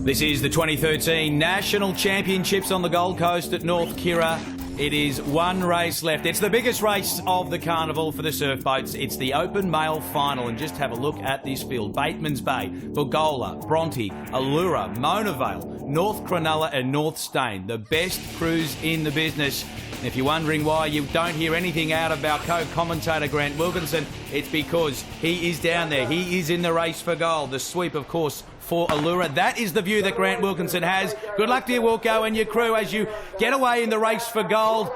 This is the 2013 National Championships on the Gold Coast at North Kirra. It is one race left. It's the biggest race of the carnival for the surf boats. It's the open male final, and just have a look at this field. Bateman's Bay, Bogola, Bronte, Allura, Mona Vale, North Cronulla and North Stain. The best crews in the business. And if you're wondering why you don't hear anything out of our co-commentator Grant Wilkinson, it's because he is down there. He is in the race for gold. The sweep, of course, for Allura. That is the view that Grant Wilkinson has. Good luck to you, Wilco, and your crew as you get away in the race for gold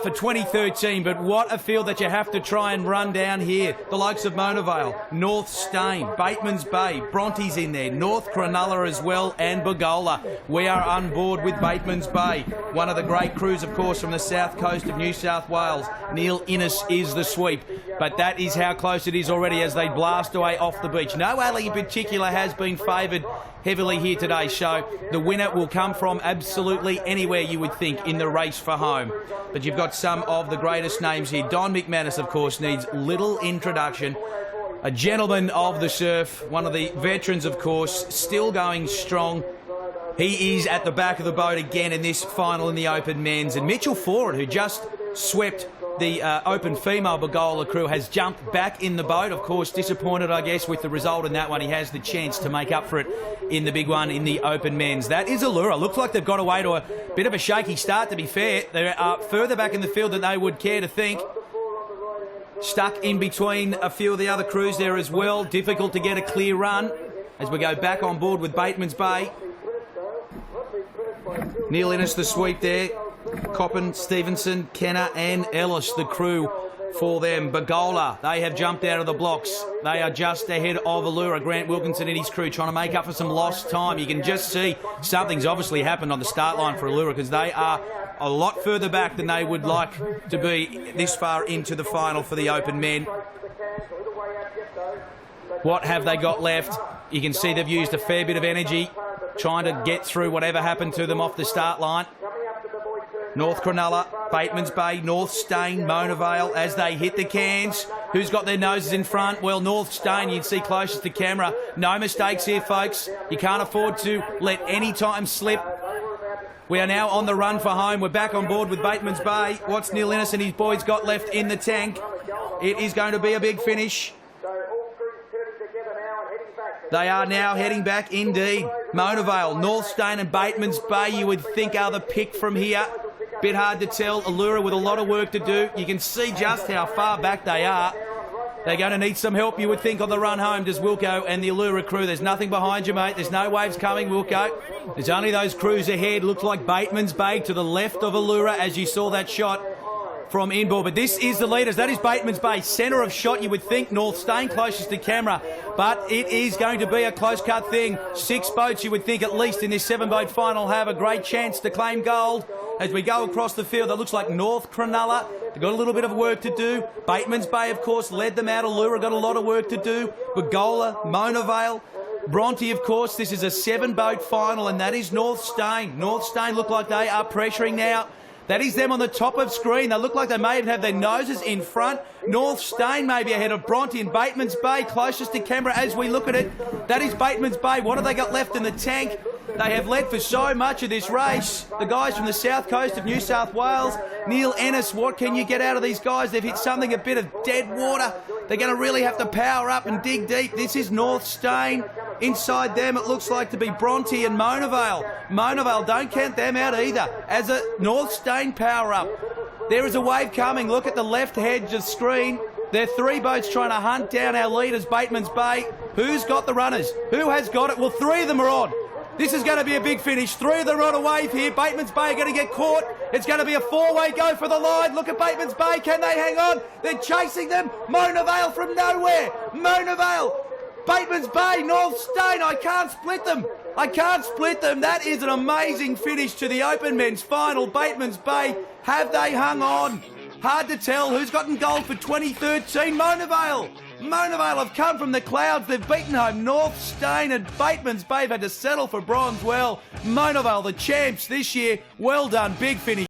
for 2013. But what a field that you have to try and run down here. The likes of Mona Vale, North Stain, Bateman's Bay, Bronte's in there, North Cronulla as well, and Bogola. We are on board with Bateman's Bay. One of the great crews, of course, from the south coast of New South Wales. Neil Innes is the sweep. But that is how close it is already as they blast away off the beach. No alley in particular has been favoured heavily here today, so the winner will come from absolutely anywhere, you would think, in the race for home. But you've got some of the greatest names here. Don McManus, of course, needs little introduction. A gentleman of the surf, one of the veterans, of course, still going strong. He is at the back of the boat again in this final in the open men's. And Mitchell Ford, who just swept the open female Bogola crew, has jumped back in the boat. Of course, disappointed, I guess, with the result in that one. He has the chance to make up for it in the big one in the open men's. That is Allura. Looks like they've got away to a bit of a shaky start, to be fair. They are further back in the field than they would care to think. Stuck in between a few of the other crews there as well. Difficult to get a clear run as we go back on board with Bateman's Bay. Neil Innes the sweep there. Coppin, Stevenson, Kenner and Ellis, the crew for them. Bogola, they have jumped out of the blocks. They are just ahead of Allura. Grant Wilkinson and his crew trying to make up for some lost time. You can just see something's obviously happened on the start line for Allura, because they are a lot further back than they would like to be this far into the final for the open men. What have they got left? You can see they've used a fair bit of energy trying to get through whatever happened to them off the start line. North Cronulla, Bateman's Bay, North Stain, Mona Vale as they hit the cans. Who's got their noses in front? Well, North Stain, you'd see closest to camera. No mistakes here, folks. You can't afford to let any time slip. We are now on the run for home. We're back on board with Bateman's Bay. What's Neil Innes and his boys got left in the tank? It is going to be a big finish. They are now heading back indeed. Mona Vale, North Stain and Bateman's Bay, you would think, are the pick from here. Bit hard to tell. Allura with a lot of work to do. You can see just how far back they are. They're going to need some help, you would think, on the run home. Does Wilco and the Allura crew. There's nothing behind you, mate. There's no waves coming, Wilco. There's only those crews ahead. Looks like Bateman's Bay to the left of Allura as you saw that shot from inboard. But this is the leaders. That is Bateman's Bay. Centre of shot, you would think. North Stain closest to camera. But it is going to be a close-cut thing. 6 boats, you would think, at least in this 7-boat final, have a great chance to claim gold. As we go across the field, it looks like North Cronulla, they've got a little bit of work to do. Bateman's Bay, of course, led them out. Allura got a lot of work to do. Bogola, Mona Vale, Bronte, of course. This is a 7-boat final, and that is North Stain. North Stain look like they are pressuring now. That is them on the top of screen. They look like they may even have their noses in front. North Stain may be ahead of Bronte and Bateman's Bay, closest to camera as we look at it. That is Bateman's Bay. What have they got left in the tank? They have led for so much of this race. The guys from the south coast of New South Wales. Neil Innes, what can you get out of these guys? They've hit something, a bit of dead water. They're going to really have to power up and dig deep. This is North Stain. Inside them, it looks like to be Bronte and Mona Vale. Mona Vale, don't count them out either. As a North Stain power up. There is a wave coming. Look at the left edge of the screen. There are 3 boats trying to hunt down our leaders, Bateman's Bay. Who's got the runners? Who has got it? Well, 3 of them are on. This is going to be a big finish. 3 of them are on a wave here. Bateman's Bay are going to get caught. It's going to be a 4-way go for the line. Look at Bateman's Bay. Can they hang on? They're chasing them. Mona Vale from nowhere. Mona Vale. Bateman's Bay, North Stain. I can't split them. I can't split them. That is an amazing finish to the open men's final. Bateman's Bay, have they hung on? Hard to tell who's gotten gold for 2013. Mona Vale. Mona Vale have come from the clouds. They've beaten home North Stain, and Bateman's Bay have had to settle for bronze. Well, Mona Vale, the champs this year. Well done. Big finish.